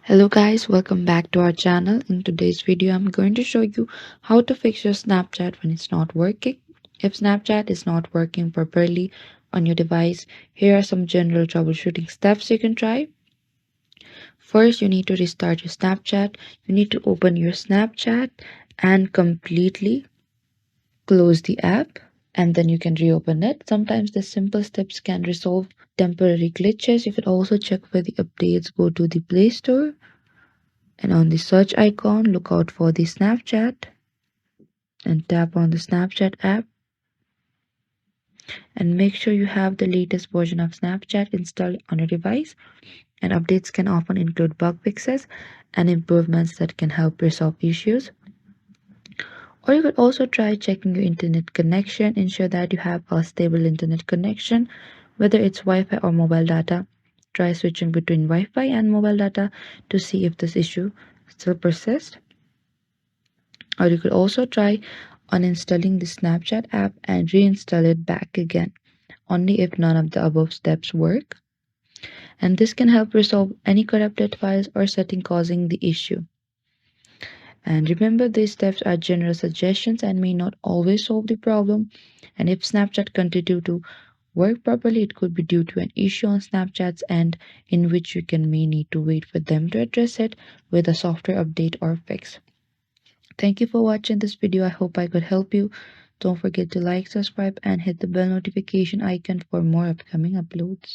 Hello guys, welcome back to our channel. In today's video, I'm going to show you how to fix your Snapchat when it's not working. If Snapchat is not working properly on your device, here are some general troubleshooting steps you can try. First, you need to restart your Snapchat. You need to open your Snapchat and completely close the app, and then you can reopen it. Sometimes the simple steps can resolve temporary glitches. You can also check for the updates. Go to the Play Store and on the search icon, look out for the Snapchat and tap on the Snapchat app, and make sure you have the latest version of Snapchat installed on your device. And updates can often include bug fixes and improvements that can help resolve issues. Or you could also try checking your internet connection. Ensure that you have a stable internet connection, whether it's Wi-Fi or mobile data. Try switching between Wi-Fi and mobile data to see if this issue still persists. Or you could also try uninstalling the Snapchat app and reinstall it back again, only if none of the above steps work. And this can help resolve any corrupted files or setting causing the issue. And remember, these steps are general suggestions and may not always solve the problem. And if Snapchat continue to work properly, it could be due to an issue on Snapchat's end, in which you may need to wait for them to address it with a software update or fix. Thank you for watching this video. I hope I could help you. Don't forget to like, subscribe, and hit the bell notification icon for more upcoming uploads.